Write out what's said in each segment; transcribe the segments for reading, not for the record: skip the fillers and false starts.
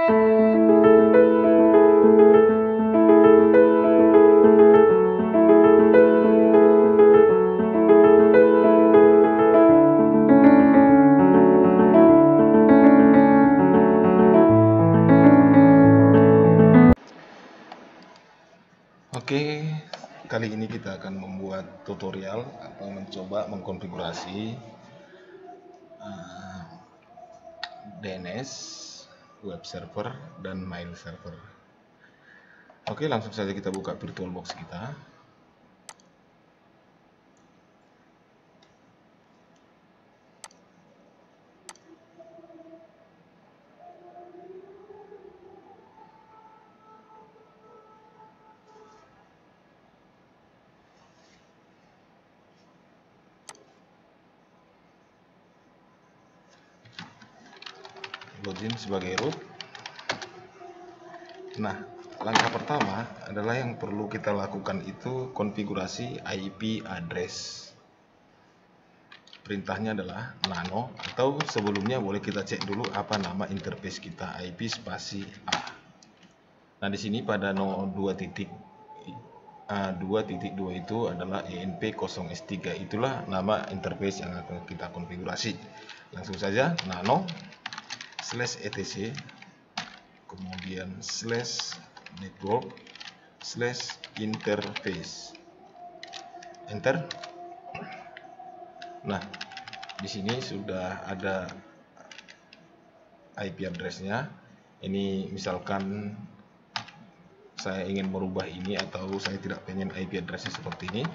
Oke, kali ini kita akan membuat tutorial atau mencoba mengkonfigurasi DNS, web server, dan mail server. Oke, langsung saja kita buka VirtualBox kita. Login sebagai root. Nah, langkah pertama adalah yang perlu kita lakukan itu konfigurasi IP address. Perintahnya adalah nano, atau sebelumnya boleh kita cek dulu apa nama interface kita, IP spasi A. Nah, di sini pada 2.2 itu adalah ENP0S3, itulah nama interface yang akan kita konfigurasi. Langsung saja nano /etc kemudian /network/interface, enter. Nah, di sini sudah ada IP address-nya. Ini misalkan saya ingin merubah ini atau saya tidak pengen IP address-nya seperti ini,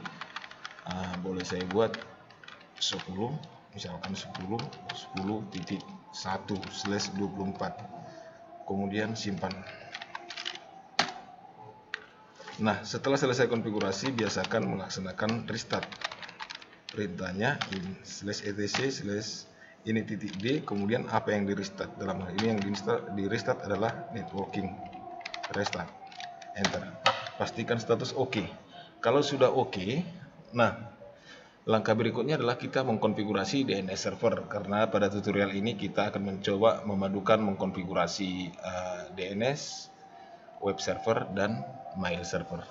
boleh saya buat 10, misalkan 10.1/24, kemudian simpan. Nah, setelah selesai konfigurasi, biasakan melaksanakan restart. Perintahnya in/etc/ini.d, kemudian apa yang di restart. Dalam hal ini yang di restart adalah networking restart, enter. Pastikan status oke. Kalau sudah oke, nah langkah berikutnya adalah kita mengkonfigurasi DNS server, karena pada tutorial ini kita akan mencoba memadukan mengkonfigurasi DNS, web server, dan mail server.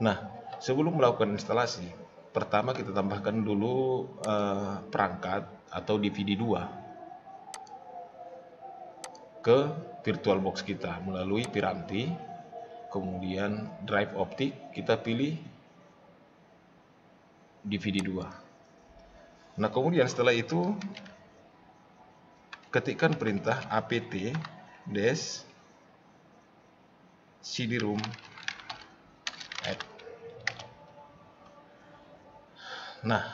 Nah, sebelum melakukan instalasi, pertama kita tambahkan dulu perangkat atau DVD 2 ke VirtualBox kita melalui piranti, kemudian drive optik, kita pilih DVD 2. Nah, kemudian setelah itu ketikkan perintah apt des cd-rom add. Nah,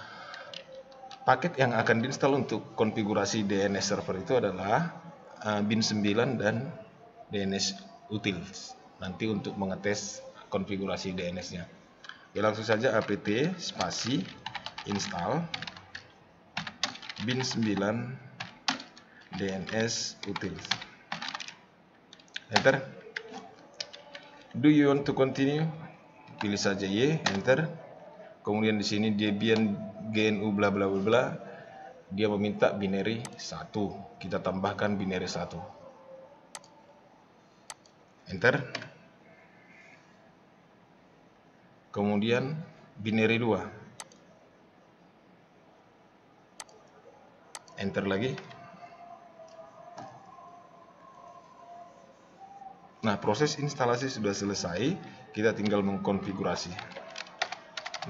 paket yang akan diinstal untuk konfigurasi DNS server itu adalah bin9 dan DNS utils, nanti untuk mengetes konfigurasi DNS-nya. Ya, langsung saja apt spasi install bin9 DNS utils, enter. Do you want to continue? Pilih saja Y, enter. Kemudian di sini Debian GNU bla bla bla bla, dia meminta binary 1, kita tambahkan binary 1, enter. Kemudian binary 2, enter lagi. Nah, proses instalasi sudah selesai, kita tinggal mengkonfigurasi.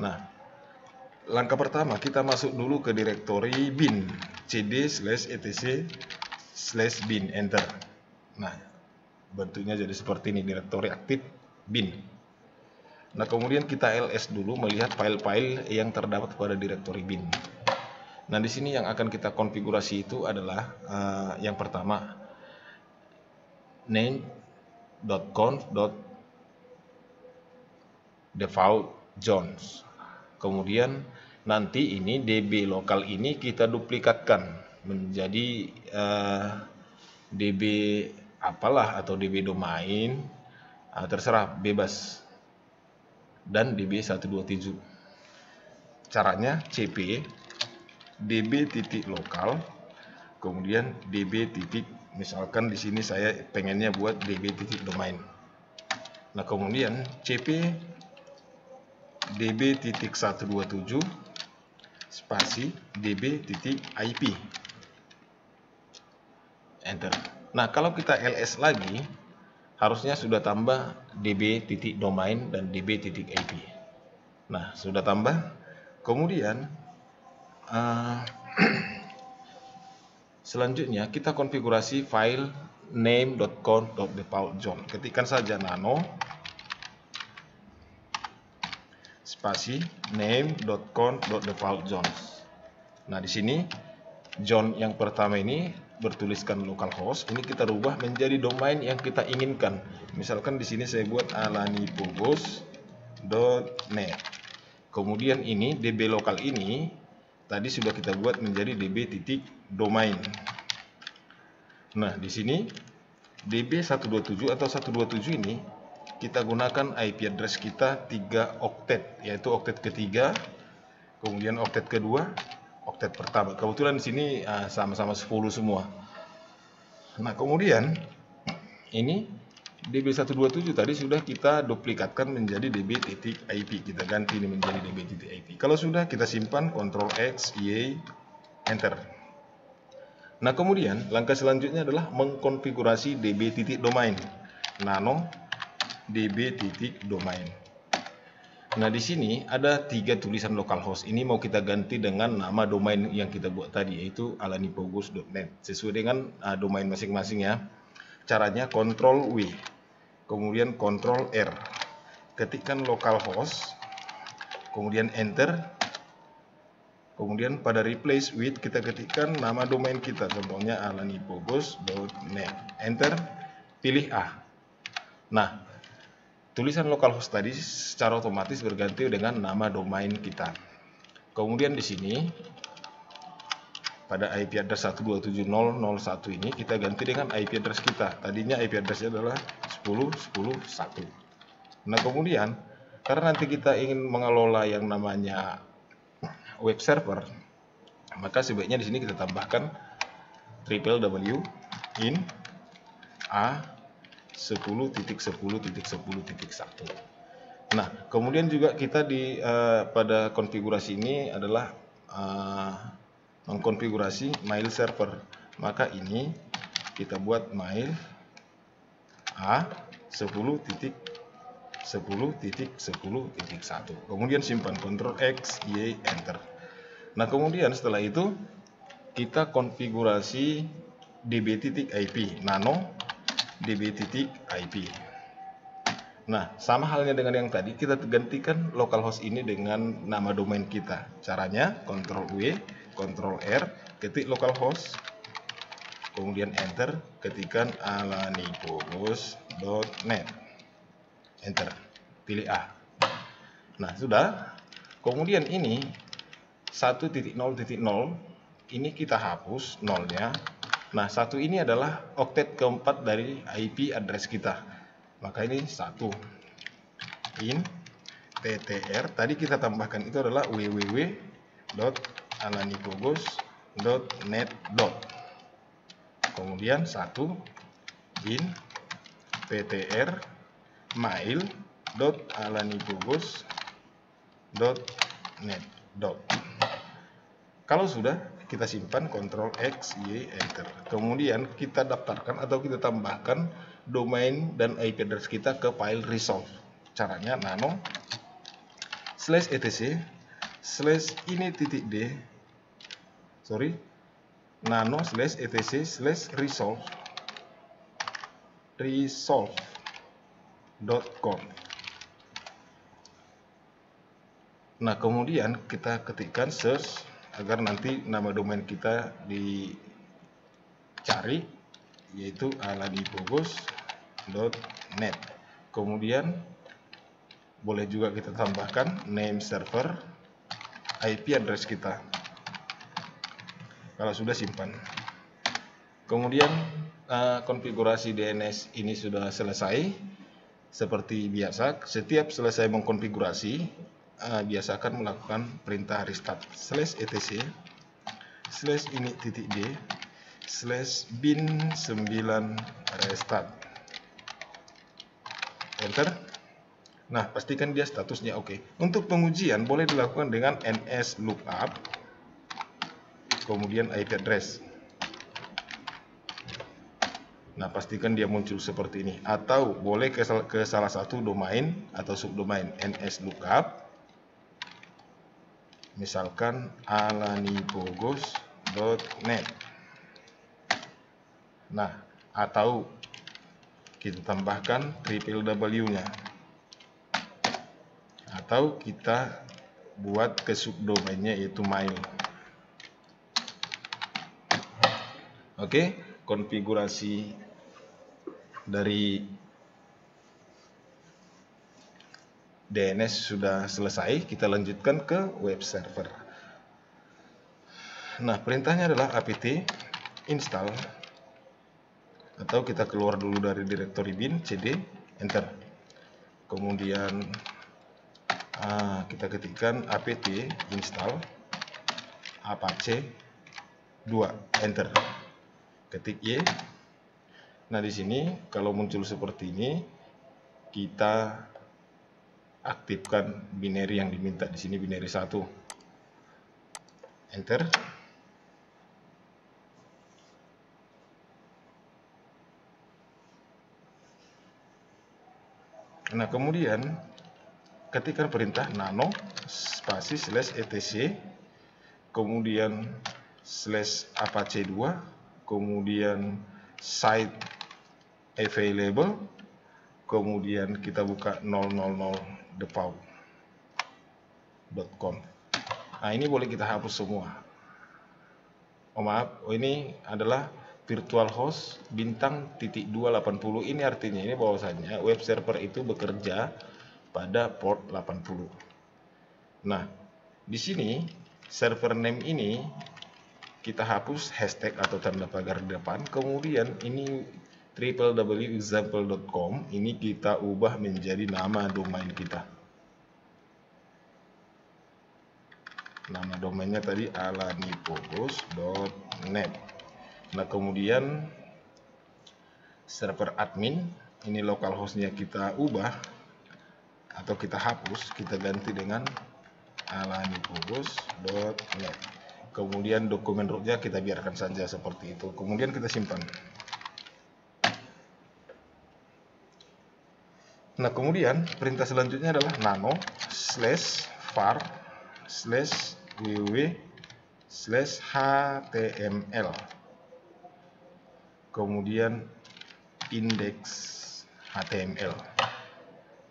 Nah, langkah pertama kita masuk dulu ke direktori bin, cd/etc/bin, enter. Nah, bentuknya jadi seperti ini, direktori aktif bin. Nah, kemudian kita ls dulu melihat file-file yang terdapat pada direktori bin. Nah, di sini yang akan kita konfigurasi itu adalah yang pertama name.conf.default zones. Kemudian nanti ini DB lokal ini kita duplikatkan menjadi DB apalah atau DB domain, terserah, bebas, dan DB127. Caranya cp db.lokal kemudian db Misalkan di sini saya pengennya buat db.domain. Nah, kemudian cp db.127 spasi db.ip. Enter. Nah, kalau kita ls lagi, harusnya sudah tambah db.domain dan db.ip. Nah, sudah tambah. Kemudian selanjutnya kita konfigurasi file name.conf.defaultzone. Ketikkan saja nano spasi name.conf.defaultzone. Nah, di sini zone yang pertama ini bertuliskan localhost, ini kita rubah menjadi domain yang kita inginkan. Misalkan di sini saya buat alanipogos.net. Kemudian ini db lokal ini tadi sudah kita buat menjadi db.domain. Nah, di sini db127 atau 127 ini kita gunakan IP address kita 3 oktet, yaitu oktet ketiga, kemudian oktet kedua, oktet pertama. Kebetulan di sini sama-sama 10 semua. Nah, kemudian ini db127 tadi sudah kita duplikatkan menjadi db.ip. Kita ganti ini menjadi db.ip. Kalau sudah, kita simpan, Ctrl X, Y, Enter. Nah, kemudian langkah selanjutnya adalah mengkonfigurasi db.domain. Nano db.domain. Nah, di sini ada 3 tulisan localhost. Ini mau kita ganti dengan nama domain yang kita buat tadi, yaitu alanipogos.net. Sesuai dengan domain masing-masing ya. Caranya Ctrl W, kemudian Ctrl R. Ketikkan localhost, kemudian Enter. Kemudian pada replace with kita ketikkan nama domain kita, contohnya alanipogos.net. Enter, pilih A. Nah, tulisan localhost tadi secara otomatis berganti dengan nama domain kita. Kemudian di sini pada IP address 127.0.0.1 ini kita ganti dengan IP address kita. Tadinya IP addressnya adalah 10.10.1. Nah, kemudian karena nanti kita ingin mengelola yang namanya web server, maka sebaiknya di sini kita tambahkan www in a 10.10.10.1. Nah, kemudian juga kita pada konfigurasi ini adalah mengkonfigurasi mail server. Maka ini kita buat mail a 10.10.10.1. Kemudian simpan, Ctrl X, Y, Enter. Nah, kemudian setelah itu kita konfigurasi db.ip, nano db.ip. Nah, sama halnya dengan yang tadi, kita gantikan localhost ini dengan nama domain kita. Caranya Ctrl W, Ctrl R, ketik localhost, kemudian Enter, ketikkan alanipogos.net. Enter, pilih A. Nah, sudah. Kemudian ini 1.0.0 ini kita hapus nolnya. Nah, 1 ini adalah oktet keempat dari IP address kita. Maka ini 1 in ttr. Tadi kita tambahkan itu adalah www.alanipogos.net. Kemudian 1 in ptr mail.alanipogos.net. Kalau sudah, kita simpan, Ctrl X, Y, Enter. Kemudian kita daftarkan atau kita tambahkan domain dan IP address kita ke file resolve. Caranya nano /etc /ini.d nano /etc/resolve resolve.com. Nah, kemudian kita ketikkan search agar nanti nama domain kita dicari, yaitu alanipogos.net. Kemudian boleh juga kita tambahkan name server, IP address kita. Kalau sudah, simpan. Kemudian konfigurasi DNS ini sudah selesai. Seperti biasa, setiap selesai mengkonfigurasi, biasakan melakukan perintah restart /etc /ini.d bin 9 restart, enter. Nah, pastikan dia statusnya oke. Untuk pengujian boleh dilakukan dengan ns lookup, kemudian IP address. Nah, pastikan dia muncul seperti ini. Atau boleh ke salah satu domain atau subdomain ns lookup, misalkan alanipogos.net. Nah, atau kita tambahkan www-nya, atau kita buat ke subdomainnya yaitu mail. Oke, konfigurasi dari DNS sudah selesai. Kita lanjutkan ke web server. Nah, perintahnya adalah apt install, atau kita keluar dulu dari direktori bin, cd, enter. Kemudian kita ketikkan apt install apache 2, enter. Ketik Y. Nah, di sini kalau muncul seperti ini, kita aktifkan binary yang diminta. Di sini binary 1, enter. Nah, kemudian ketikkan perintah nano spasi /etc, kemudian /apache 2, kemudian site available, kemudian kita buka 000default.com. Nah, ini boleh kita hapus semua. Ini adalah virtual host bintang /280. Ini artinya ini bahwasanya web server itu bekerja pada port 80. Nah, di sini server name ini kita hapus hashtag atau tanda pagar di depan. Kemudian ini www.example.com ini kita ubah menjadi nama domain kita. Nama domainnya tadi alanipogos.net. Nah, kemudian server admin ini localhostnya kita ubah atau kita hapus, kita ganti dengan alanipogos.net. Kemudian dokumen rootnya kita biarkan saja seperti itu. Kemudian kita simpan. Nah, kemudian perintah selanjutnya adalah nano /var /www/html, kemudian index html.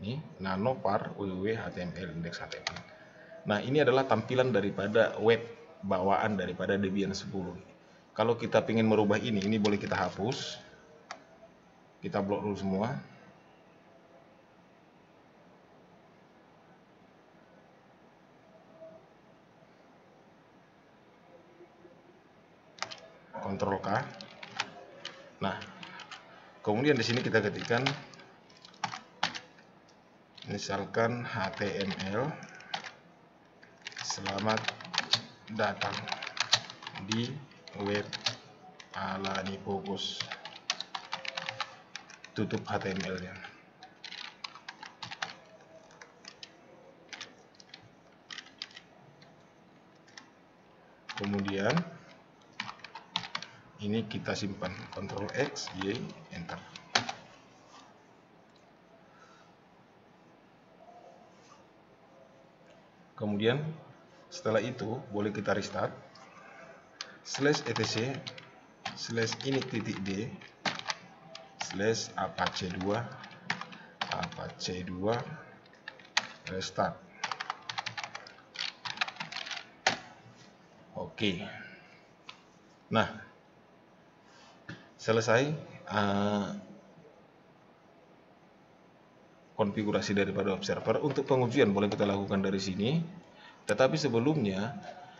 Ini nano var www/html index html. Nah, ini adalah tampilan daripada web bawaan daripada Debian 10. Kalau kita ingin merubah ini boleh kita hapus. Kita blok dulu semua. Ctrl K. Nah, kemudian di sini kita ketikkan misalkan HTML, selamat datang di web alanipogos, tutup HTML-nya. Kemudian ini kita simpan, Ctrl X, Y, enter. Kemudian setelah itu boleh kita restart /etc /init.d /apache 2 restart. Oke. Nah, selesai konfigurasi daripada web server. Untuk pengujian boleh kita lakukan dari sini, tetapi sebelumnya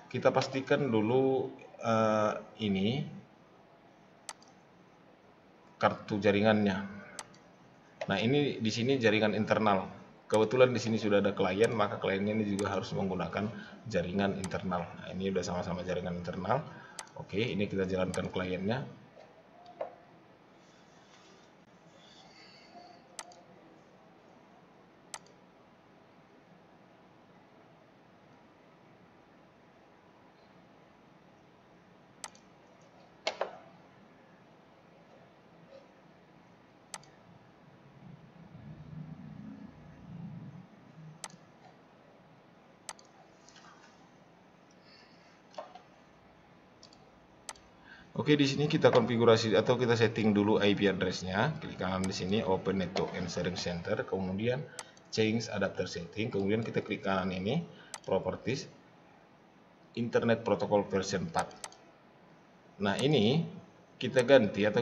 kita pastikan dulu ini kartu jaringannya. Nah, ini di sini jaringan internal. Kebetulan di sini sudah ada klien, maka kliennya ini juga harus menggunakan jaringan internal. Nah, ini sudah sama-sama jaringan internal. Oke, ini kita jalankan kliennya. Oke, di sini kita konfigurasi atau kita setting dulu IP address-nya. Klik kanan di sini Open Network and Sharing Center, kemudian Change Adapter Setting, kemudian kita klik kanan ini Properties, Internet Protocol version 4. Nah, ini kita ganti atau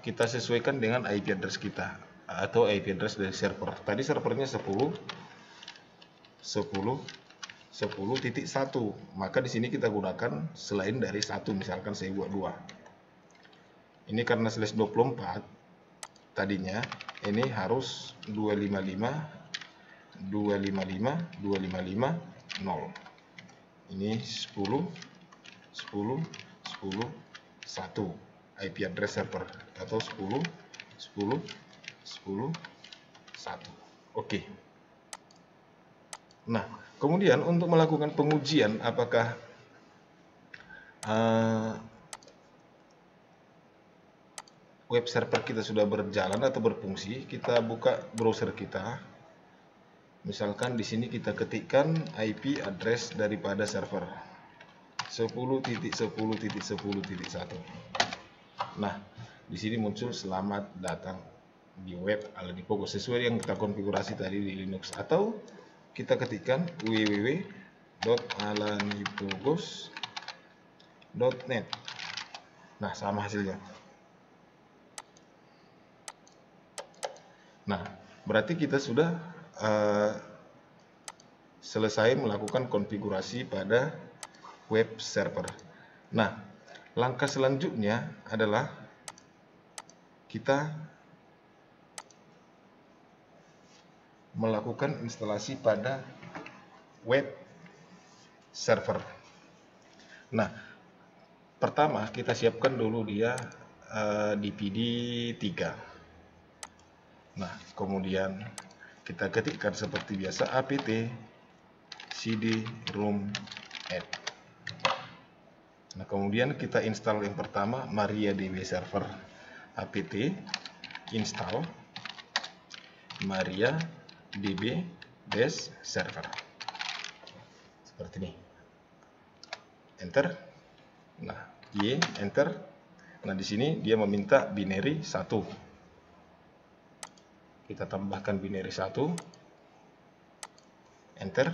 kita sesuaikan dengan IP address kita atau IP address dari server. Tadi servernya 10.10.10.1, maka di sini kita gunakan selain dari 1, misalkan saya buat 2. Ini karena slash 24 tadinya, ini harus 255.255.255.0. Ini 10.10.10.1 IP address server atau 10.10.10.1. Oke. Nah, kemudian untuk melakukan pengujian apakah web server kita sudah berjalan atau berfungsi, kita buka browser kita. Misalkan di sini kita ketikkan IP address daripada server 10.10.10.1. Nah, di sini muncul selamat datang di web Alanipogos sesuai yang kita konfigurasi tadi di Linux, atau kita ketikkan www.alanipogos.net. Nah, sama hasilnya. Nah, berarti kita sudah selesai melakukan konfigurasi pada web server. Nah, langkah selanjutnya adalah kita melakukan instalasi pada web server. Nah, pertama kita siapkan dulu dia DPD 3. Nah, kemudian kita ketikkan seperti biasa apt cd room add. Nah, kemudian kita install yang pertama MariaDB server. Apt install MariaDB base server. Seperti ini. Enter. Nah, enter. Nah, di sini dia meminta binary 1. Kita tambahkan binary 1. Enter.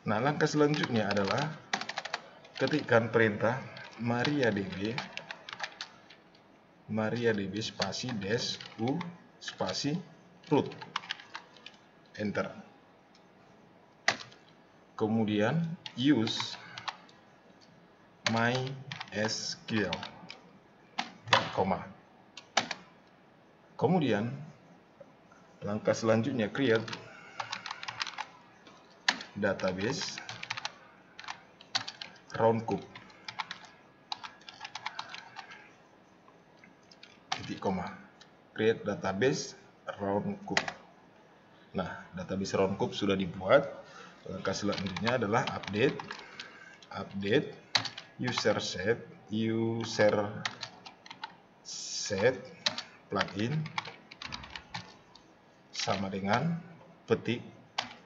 Nah, langkah selanjutnya adalah ketikkan perintah MariaDB spasi dash u spasi root. Enter. Kemudian use MySQL, koma. Kemudian langkah selanjutnya create database roundcube, titik koma. Create database roundcube. Nah, database roundcube sudah dibuat. Langkah selanjutnya adalah update user set plugin sama dengan petik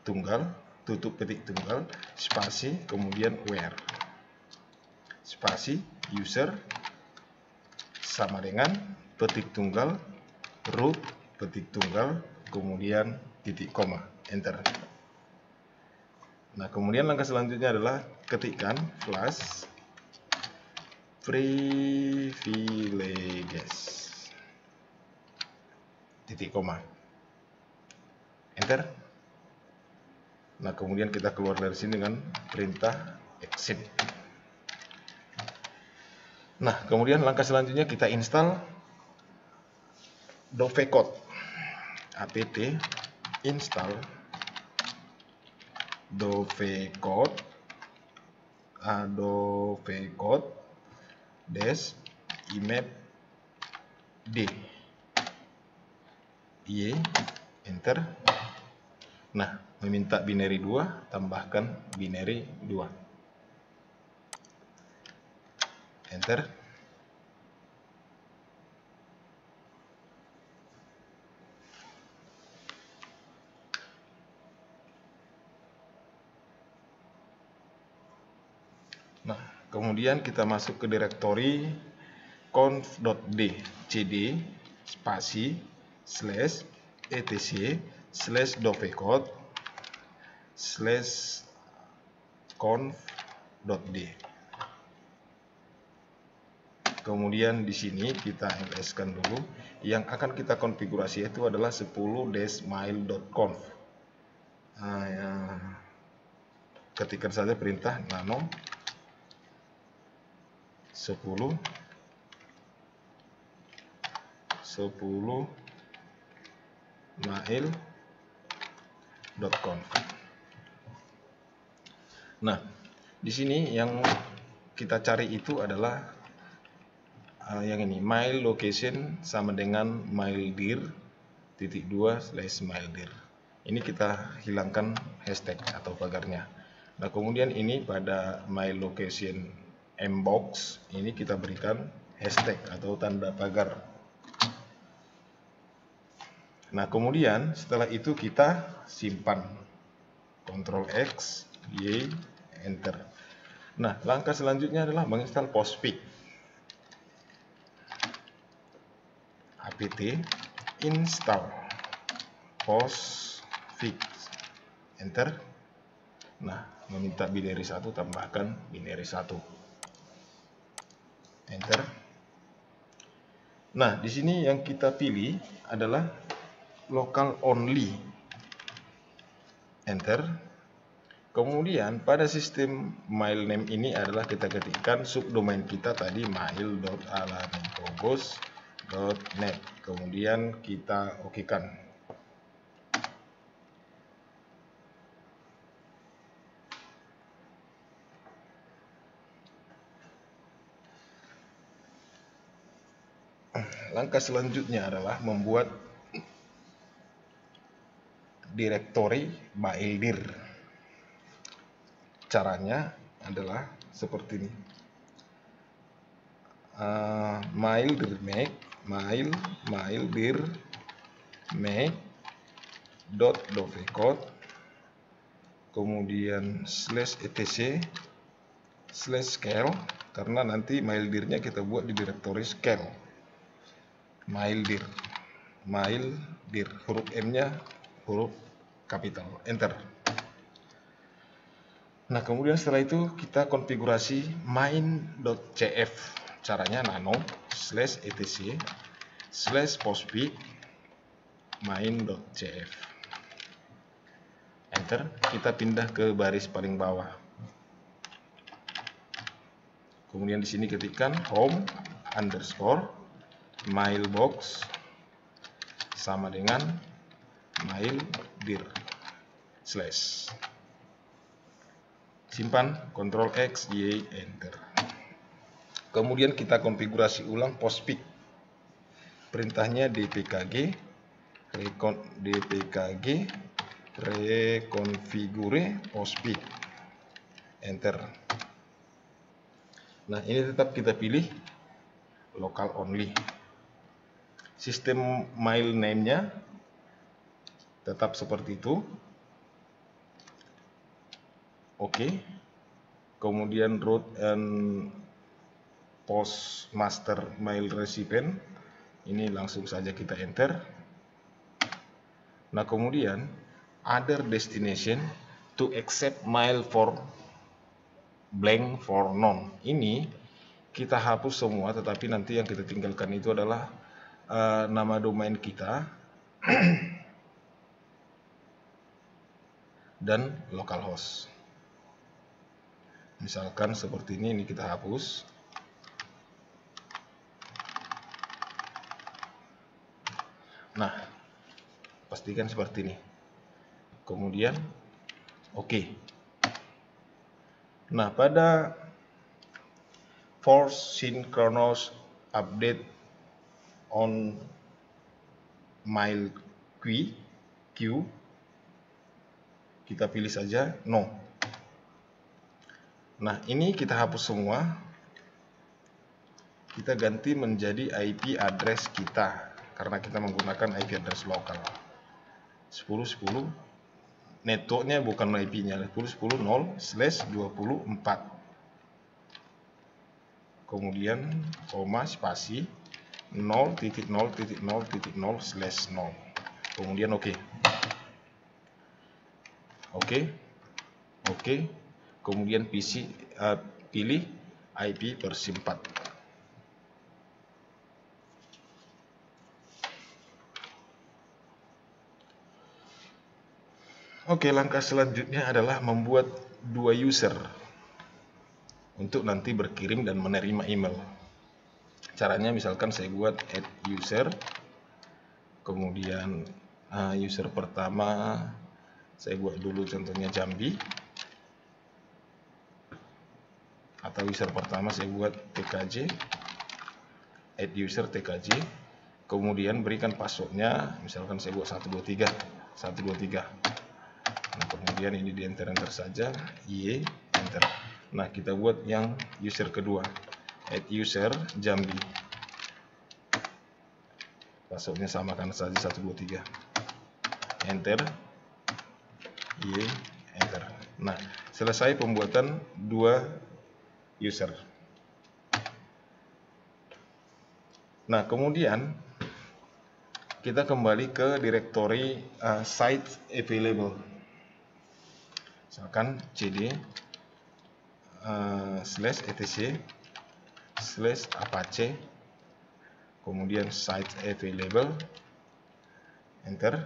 tunggal, tutup petik tunggal, spasi, kemudian where, spasi user sama dengan petik tunggal root petik tunggal, kemudian titik koma. Enter. Nah, kemudian langkah selanjutnya adalah ketikkan flash privileges, titik koma. Enter. Nah, kemudian kita keluar dari sini dengan perintah exit. Nah, kemudian langkah selanjutnya kita install Dovecot. apt install Dovecot dash imap d y enter. Nah, meminta binary 2, tambahkan binary 2 enter. Nah, kemudian kita masuk ke direktori conf.d cd spasi /etc /dovecot /conf.d. Kemudian di sini kita ls-kan dulu. Yang akan kita konfigurasi itu adalah 10-mail.conf. Nah, ya. Ketikkan saja perintah nano 10 mail.conf. Nah, di sini yang kita cari itu adalah yang ini, mail location sama dengan maildir .2/maildir. Ini kita hilangkan hashtag atau pagarnya. Nah, kemudian ini pada mail location mbox ini kita berikan hashtag atau tanda pagar. Nah, kemudian setelah itu kita simpan, Ctrl X, Y, enter. Nah, langkah selanjutnya adalah menginstal Postfix. apt install Postfix, enter. Nah, meminta binary 1, tambahkan binary 1, enter. Nah, di sini yang kita pilih adalah local only, enter. Kemudian pada sistem mail name ini adalah kita ketikkan subdomain kita tadi mail.alaminprobos.net. Kemudian kita okekan. Langkah selanjutnya adalah membuat direktori maildir. Caranya adalah seperti ini. Maildir make .dovecot kemudian /etc /scale, karena nanti maildirnya kita buat di direktori scale. Maildir huruf M-nya huruf kapital, enter. Nah, kemudian setelah itu kita konfigurasi main.cf. Caranya nano /etc /postfix main.cf, enter. Kita pindah ke baris paling bawah. Kemudian di sini ketikkan home underscore mailbox sama dengan maildir slash. Simpan, Ctrl X, Y, enter. Kemudian kita konfigurasi ulang Postfix. Perintahnya dpkg reconfigure Postfix, enter. Nah, ini tetap kita pilih local only. Sistem mail name-nya tetap seperti itu. Oke. Kemudian root and postmaster mail recipient ini langsung saja kita enter. Nah, kemudian other destination to accept mail for blank for none. Ini kita hapus semua, tetapi nanti yang kita tinggalkan itu adalah nama domain kita dan localhost. Misalkan seperti ini kita hapus. Nah, pastikan seperti ini. Kemudian oke. Nah, pada force synchronous update on mail queue, kita pilih saja no. Nah, ini kita hapus semua. Kita ganti menjadi IP address kita karena kita menggunakan IP address lokal 10.10. Networknya bukan IP-nya 10.10.0/24. Kemudian koma spasi 0.0.0.0/0. Kemudian oke. Kemudian pilih IP versi 4. Oke, langkah selanjutnya adalah membuat 2 user untuk nanti berkirim dan menerima email. Caranya misalkan saya buat add user, kemudian user pertama saya buat dulu contohnya Jambi, atau user pertama saya buat TKJ, add user TKJ, kemudian berikan passwordnya, misalkan saya buat 123. Nah, kemudian ini di enter saja, enter. Nah, kita buat yang user kedua, add user Jambi, passwordnya samakan saja 123, enter, enter. Nah, selesai pembuatan 2 user. Nah, kemudian kita kembali ke directory site available. Misalkan cd /etc/apache, kemudian site available, enter.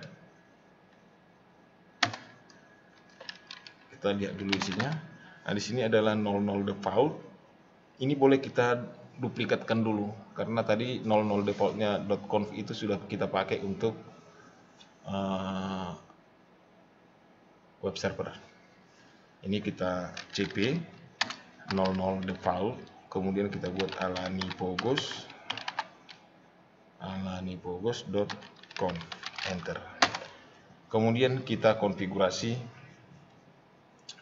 Kita lihat dulu isinya. Nah, di sini adalah 00 default. Ini boleh kita duplikatkan dulu karena tadi 00 defaultnya .conf itu sudah kita pakai untuk web server. Ini kita cp 00 default, kemudian kita buat alanipogos.conf, enter. Kemudian kita konfigurasi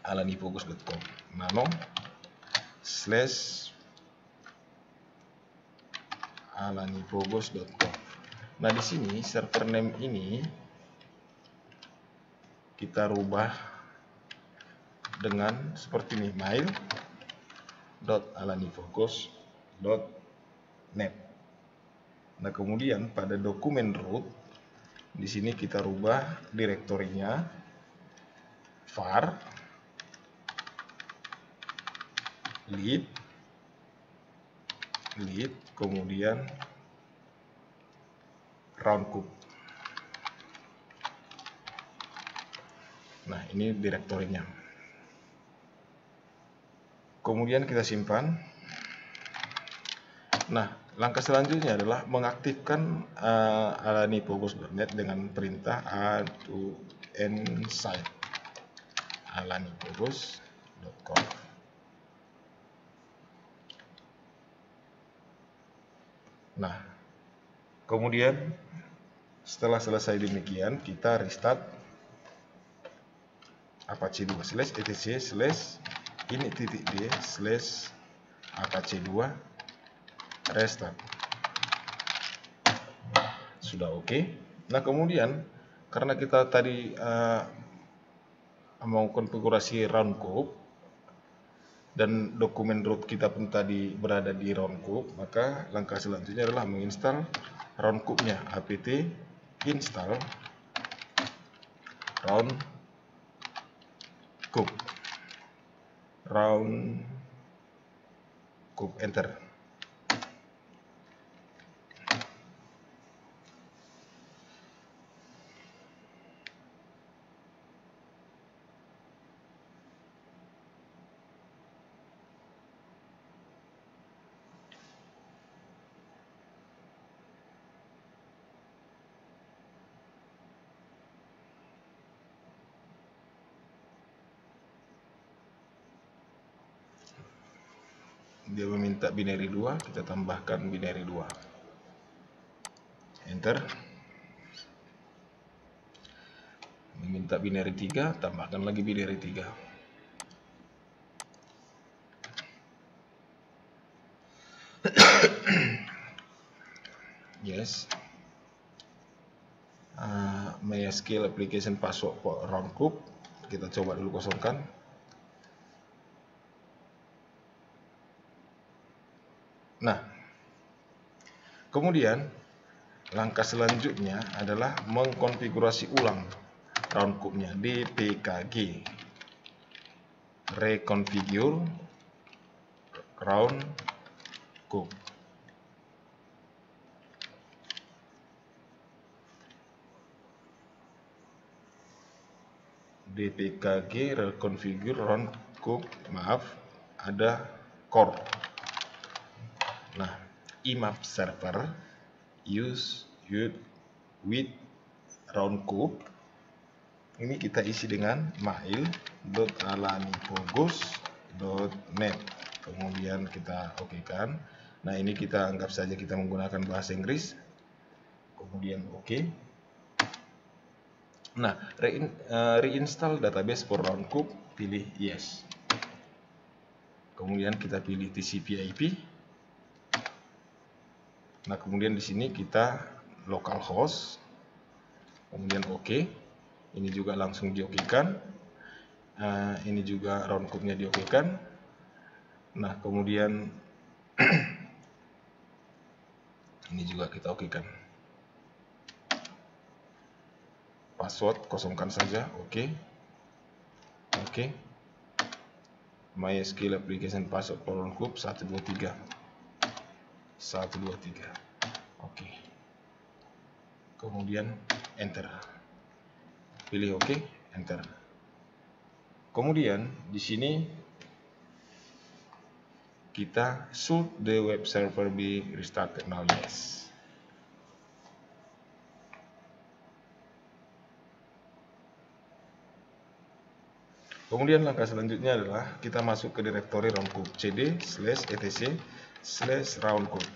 alanipogos.conf nano /alanipogos.conf. Nah, di sini server name ini kita rubah dengan seperti ini, mail.alanipogos.net. Nah, kemudian pada dokumen root di sini kita rubah direktorinya var lead, kemudian roundkub. Nah, ini direktorinya. Kemudian kita simpan. Nah, langkah selanjutnya adalah mengaktifkan alanipogos.net dengan perintah to nsite alanipogos.conf. Nah, kemudian setelah selesai demikian, kita restart apache 2 /etc/ini.d/apache 2 restart. Sudah oke. Nah, kemudian karena kita tadi mau konfigurasi roundkub dan dokumen root kita pun tadi berada di roundkub, maka langkah selanjutnya adalah menginstal roundkubnya, apt install roundkub, enter. dia meminta binary 2, kita tambahkan binary 2. Enter. Meminta binary 3, tambahkan lagi binary 3. Yes. MySQL application password for round group, kita coba dulu kosongkan. Nah, kemudian langkah selanjutnya adalah mengkonfigurasi ulang round group-nya, dpkg reconfigure round group. dpkg reconfigure round group, maaf, ada core. Nah, IMAP server use with round group ini kita isi dengan mail.alanipogos.net, kemudian kita okekan. Nah, ini kita anggap saja kita menggunakan bahasa Inggris, kemudian oke. Nah, reinstall database for round group, pilih yes. Kemudian kita pilih TCP/IP. Nah, kemudian di sini kita localhost, kemudian oke. Ini juga langsung diokekan. Ini juga round group-nya diokekan. Nah, kemudian ini juga kita okekan. Password kosongkan saja, oke. Oke. MySQL application password for round group 123. 123. Oke. Kemudian enter. Pilih oke, enter. Kemudian di sini kita should the web server be restarted now, yes. Kemudian langkah selanjutnya adalah kita masuk ke direktori round group, cd/etc/round group.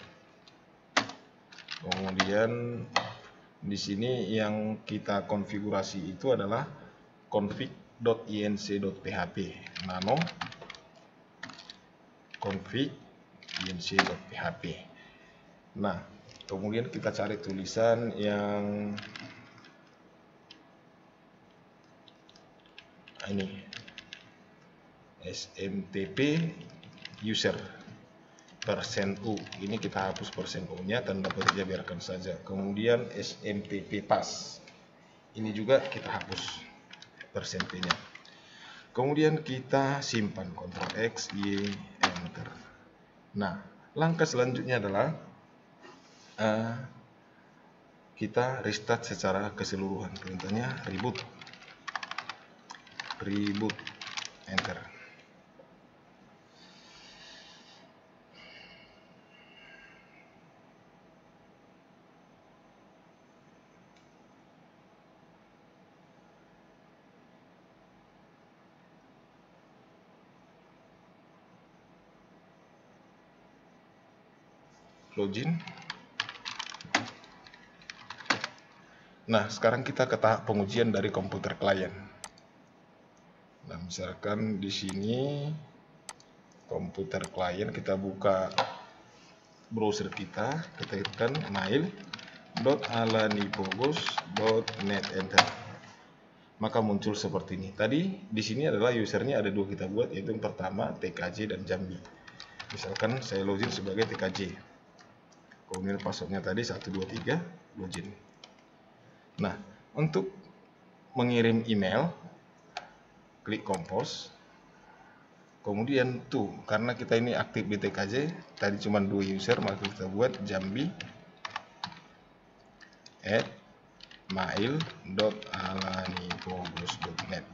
Kemudian di sini yang kita konfigurasi itu adalah config.inc.php, nano config.inc.php. Nah, kemudian kita cari tulisan yang ini, smtp user %u, ini kita hapus %u nya, tanda petiknya biarkan saja. Kemudian smtp pass, ini juga kita hapus %p nya. Kemudian kita simpan, Ctrl X, Y, enter. Nah, langkah selanjutnya adalah kita restart secara keseluruhan. Perintahnya reboot, enter. Login. Nah, sekarang kita ke tahap pengujian dari komputer klien. Nah, misalkan di sini komputer klien, kita buka browser kita ketikkan mail.alanipogos.net, enter. Maka muncul seperti ini. Tadi di sini adalah usernya ada dua kita buat, yaitu yang pertama TKJ dan Jambi. Misalkan saya login sebagai TKJ. Kemudian passwordnya tadi 123, login. Nah, untuk mengirim email, klik compose. Kemudian tuh, karena kita ini aktif di TKJ, tadi cuma 2 user, maka kita buat jambi@mail.alanipogos.net.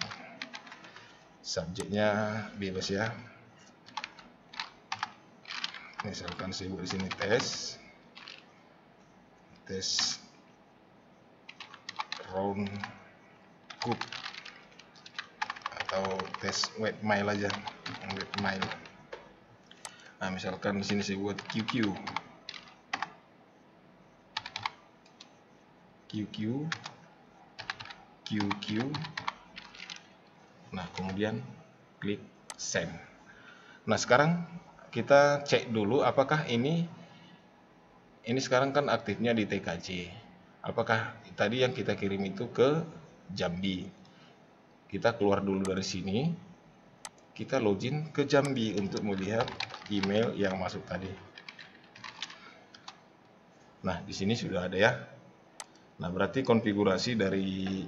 Subjeknya bebas ya. Misalkan saya buat di sini tes round group atau tes webmail aja, webmail. Nah, misalkan di sini saya buat QQ. Nah, kemudian klik send. Nah, sekarang kita cek dulu apakah ini sekarang kan aktifnya di TKJ. Apakah tadi yang kita kirim itu ke Jambi? Kita keluar dulu dari sini. Kita login ke Jambi untuk melihat email yang masuk tadi. Nah, di sini sudah ada ya. Nah, berarti konfigurasi dari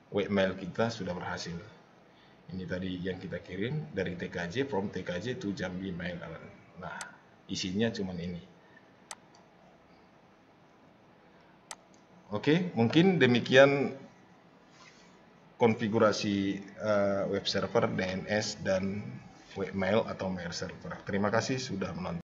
webmail kita sudah berhasil. Ini tadi yang kita kirim dari TKJ, from TKJ to Jambi Mail. Nah, isinya cuman ini. Oke, mungkin demikian konfigurasi web server, DNS, dan webmail atau mail server. Terima kasih sudah menonton.